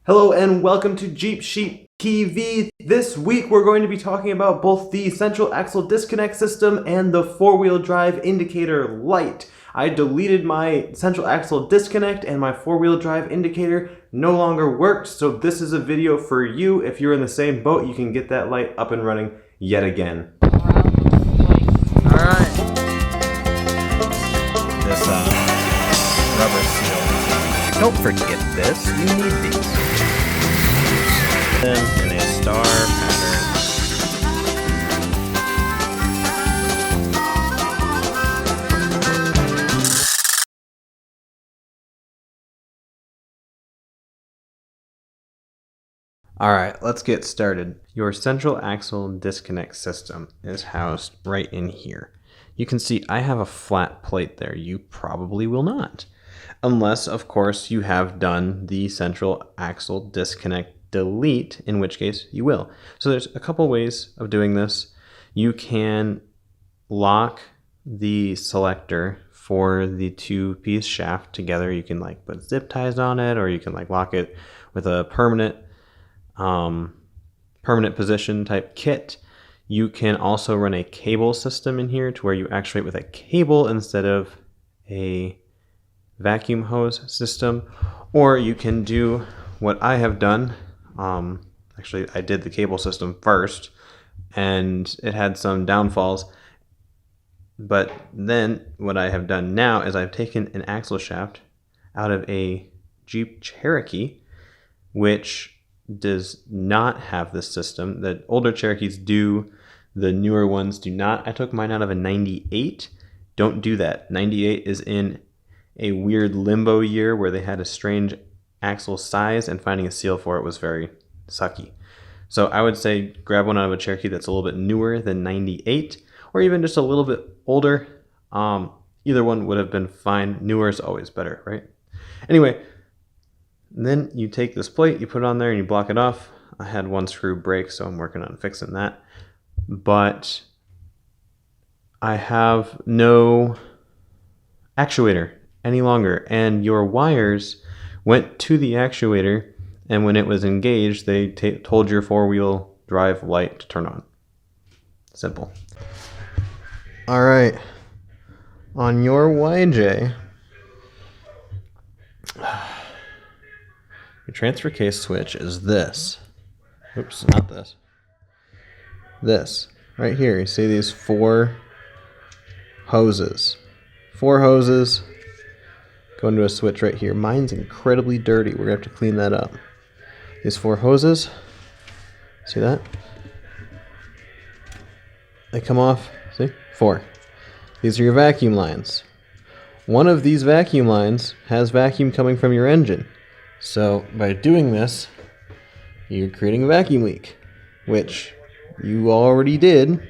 Hello and welcome to Jeep Sheep TV. This week we're going to be talking about both the central axle disconnect system and the four-wheel drive indicator light. I deleted my central axle disconnect and my four-wheel drive indicator no longer worked, so this is a video for you. If you're in the same boat, you can get that light up and running yet again. Alright. This rubber seal. Don't forget this, you need these. Them in a star pattern. Alright, let's get started. Your central axle disconnect system is housed right in here. You can see I have a flat plate there. You probably will not. Unless, of course, you have done the central axle disconnect delete, in which case you will. So there's a couple ways of doing this. You can lock the selector for the two-piece shaft together. You can like put zip ties on it, or you can like lock it with a permanent position type kit. You can also run a cable system in here to where you actuate with a cable instead of a vacuum hose system, or you can do what I have done. Actually, I did the cable system first and it had some downfalls, but then what I have done now is I've taken an axle shaft out of a Jeep Cherokee, which does not have this system. The older Cherokees do, the newer ones do not. I took mine out of a 98. Don't do that. 98 is in a weird limbo year where they had a strange axle size and finding a seal for it was very sucky. So I would say grab one out of a Cherokee that's a little bit newer than 98, or even just a little bit older. Either one would have been fine. Newer is always better, right? Anyway, then you take this plate, you put it on there and you block it off. I had one screw break, so I'm working on fixing that. But I have no actuator any longer, and your wires went to the actuator, and when it was engaged, they told your four-wheel drive light to turn on. Simple. All right, on your YJ, your transfer case switch is this. Oops, not this. This right here. You see these four hoses. Four hoses go into a switch right here. Mine's incredibly dirty. We're gonna have to clean that up. These four hoses, see that? They come off, see? Four. These are your vacuum lines. One of these vacuum lines has vacuum coming from your engine. So by doing this, you're creating a vacuum leak, which you already did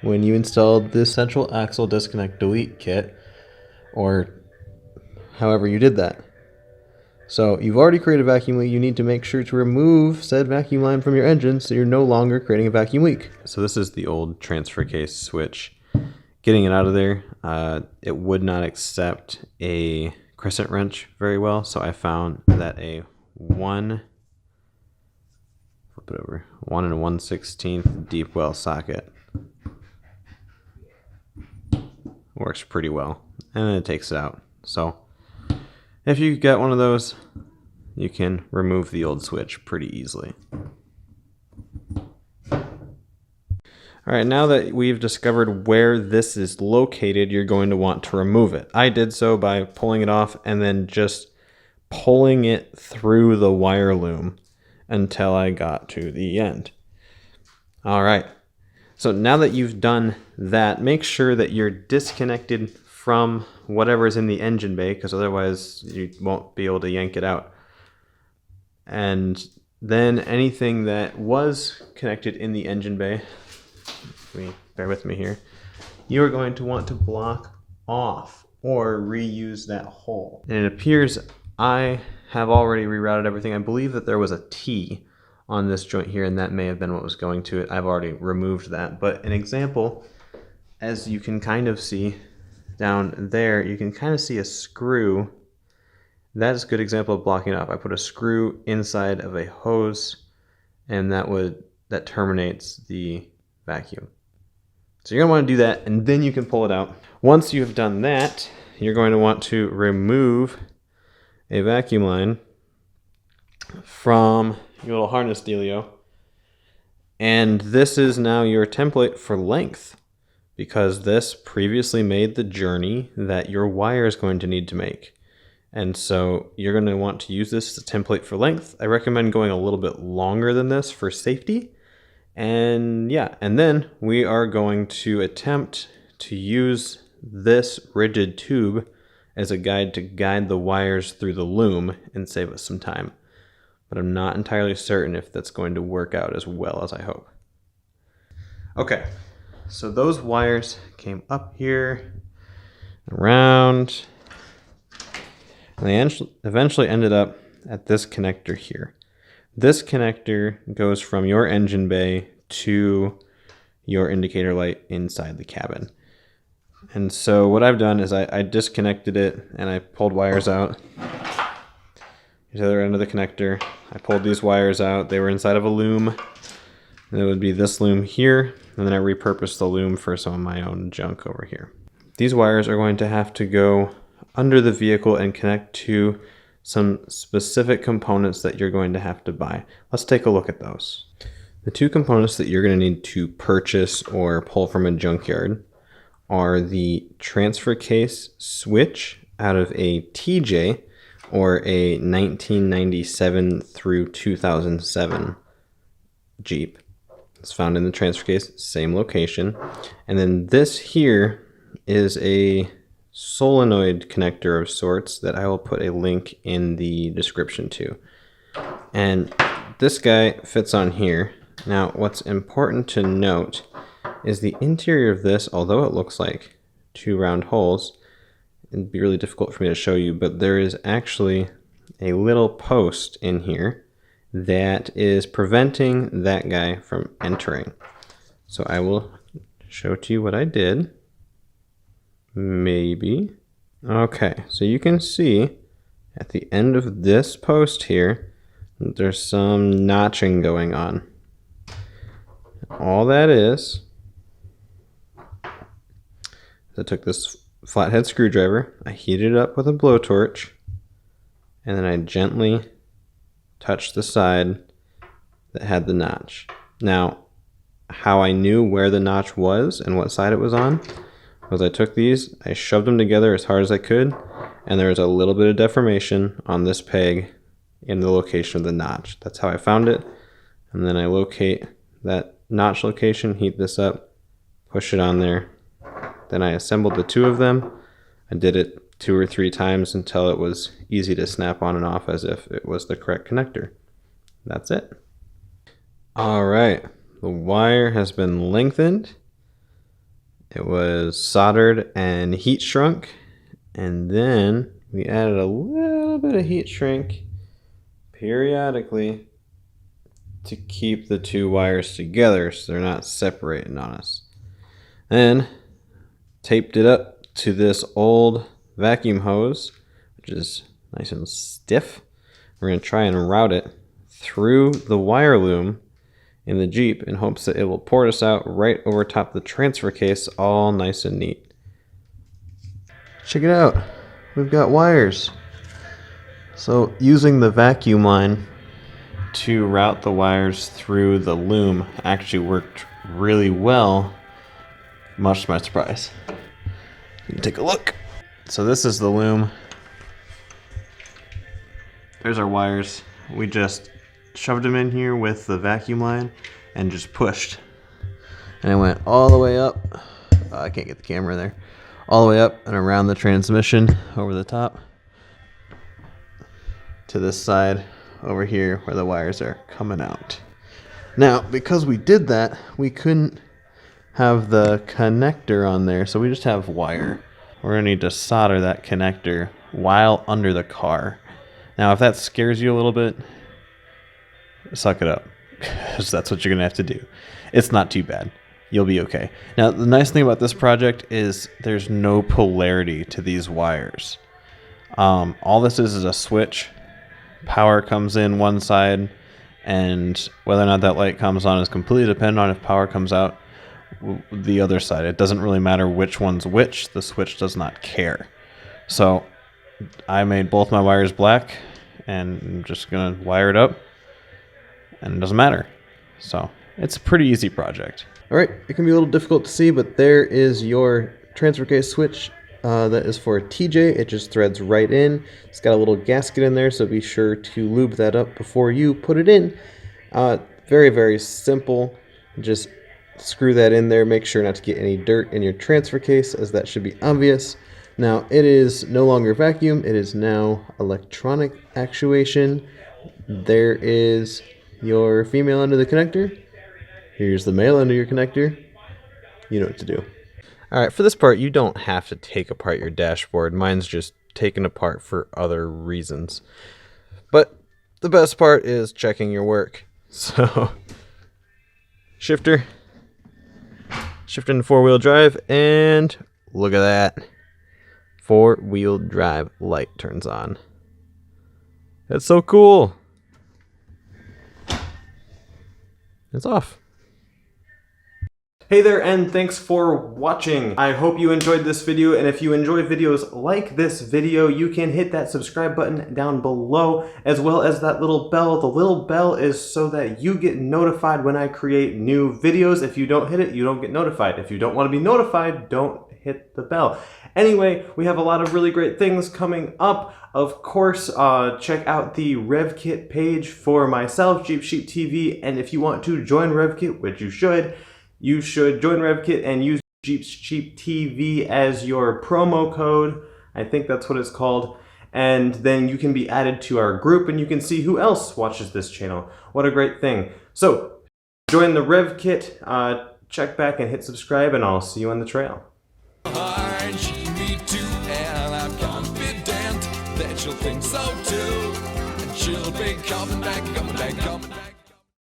when you installed this central axle disconnect delete kit, or however you did that. So you've already created a vacuum leak. You need to make sure to remove said vacuum line from your engine so you're no longer creating a vacuum leak. So this is the old transfer case switch. Getting it out of there, it would not accept a crescent wrench very well, so I found that a 1 and 1/16 deep well socket works pretty well, and then it takes it out. So if you get one of those, you can remove the old switch pretty easily. All right, now that we've discovered where this is located, you're going to want to remove it. I did so by pulling it off and then just pulling it through the wire loom until I got to the end. All right, so now that you've done that, make sure that you're disconnected from whatever is in the engine bay, because otherwise you won't be able to yank it out. And then anything that was connected in the engine bay, bear with me here, you are going to want to block off or reuse that hole. And it appears I have already rerouted everything. I believe that there was a T on this joint here, and that may have been what was going to it. I've already removed that. But an example, as you can kind of see down there, you can kind of see a screw that is a good example of blocking off. I put a screw inside of a hose, and that terminates the vacuum. So you're going to want to do that, and then you can pull it out. Once you've done that, you're going to want to remove a vacuum line from your little harness dealio. And this is now your template for length, because this previously made the journey that your wire is going to need to make. And so you're going to want to use this as a template for length. I recommend going a little bit longer than this for safety. And yeah, and then we are going to attempt to use this rigid tube as a guide to guide the wires through the loom and save us some time. But I'm not entirely certain if that's going to work out as well as I hope. Okay, so those wires came up here, around, and they eventually ended up at this connector here. This connector goes from your engine bay to your indicator light inside the cabin. And so what I've done is I disconnected it and I pulled wires out. Here's the other end of the connector. I pulled these wires out. They were inside of a loom. And it would be this loom here. And then I repurposed the loom for some of my own junk over here. These wires are going to have to go under the vehicle and connect to some specific components that you're going to have to buy. Let's take a look at those. The two components that you're going to need to purchase or pull from a junkyard are the transfer case switch out of a TJ or a 1997 through 2007 Jeep. It's found in the transfer case, same location. And then this here is a solenoid connector of sorts that I will put a link in the description to. And this guy fits on here. Now, what's important to note is the interior of this, although it looks like two round holes, it'd be really difficult for me to show you, but there is actually a little post in here that is preventing that guy from entering. So I will show to you what I did. Maybe. Okay, so you can see at the end of this post here, there's some notching going on. All that is I took this flathead screwdriver, I heated it up with a blowtorch, and then I gently touched the side that had the notch. Now, how I knew where the notch was and what side it was on was I took these, I shoved them together as hard as I could, and there was a little bit of deformation on this peg in the location of the notch. That's how I found it. And then I locate that notch location, heat this up, push it on there. Then I assembled the two of them. I did it 2 or 3 times until it was easy to snap on and off as if it was the correct connector. That's it. All right, the wire has been lengthened. It was soldered and heat shrunk, and then we added a little bit of heat shrink periodically to keep the two wires together so they're not separating on us. Then taped it up to this old vacuum hose, which is nice and stiff. We're going to try and route it through the wire loom in the Jeep in hopes that it will port us out right over top the transfer case, all nice and neat. Check it out. We've got wires. So using the vacuum line to route the wires through the loom actually worked really well, much to my surprise. You can take a look. So this is the loom. There's our wires. We just shoved them in here with the vacuum line and just pushed. And it went all the way up. Oh, I can't get the camera there. All the way up and around the transmission over the top to this side over here where the wires are coming out. Now, because we did that, we couldn't have the connector on there, so we just have wire. We're gonna need to solder that connector while under the car. Now, if that scares you a little bit, suck it up, because that's what you're gonna have to do. It's not too bad. You'll be okay. Now, the nice thing about this project is there's no polarity to these wires. All this is a switch. Power comes in one side, and whether or not that light comes on is completely dependent on if power comes out the other side. It doesn't really matter which one's which. The switch does not care. So I made both my wires black, and I'm just gonna wire it up, and it doesn't matter. So it's a pretty easy project. All right, it can be a little difficult to see, but there is your transfer case switch. That is for a TJ. It just threads right in. It's got a little gasket in there, so be sure to lube that up before you put it in. Very, very simple. Just screw that in there. Make sure not to get any dirt in your transfer case, as that should be obvious. Now, it is no longer vacuum. It is now electronic actuation. There is your female end of the connector. Here's the male end of your connector. You know what to do. All right, for this part, you don't have to take apart your dashboard. Mine's just taken apart for other reasons. But the best part is checking your work. So, shifter into four-wheel drive, and look at that. Four-wheel drive light turns on. That's so cool. It's off. Hey there, and thanks for watching. I hope you enjoyed this video, and if you enjoy videos like this video, you can hit that subscribe button down below, as well as that little bell. The little bell is so that you get notified when I create new videos. If you don't hit it, you don't get notified. If you don't want to be notified, don't hit the bell. Anyway, we have a lot of really great things coming up. Of course, check out the RevKit page for myself, Jeep Sheep TV, and if you want to join RevKit, which you should join RevKit and use Jeep Sheep TV as your promo code. I think that's what it's called. And then you can be added to our group and you can see who else watches this channel. What a great thing. So join the RevKit, check back and hit subscribe, and I'll see you on the trail. And I'm confident that she'll think so too. And she'll be coming back, coming back, coming back.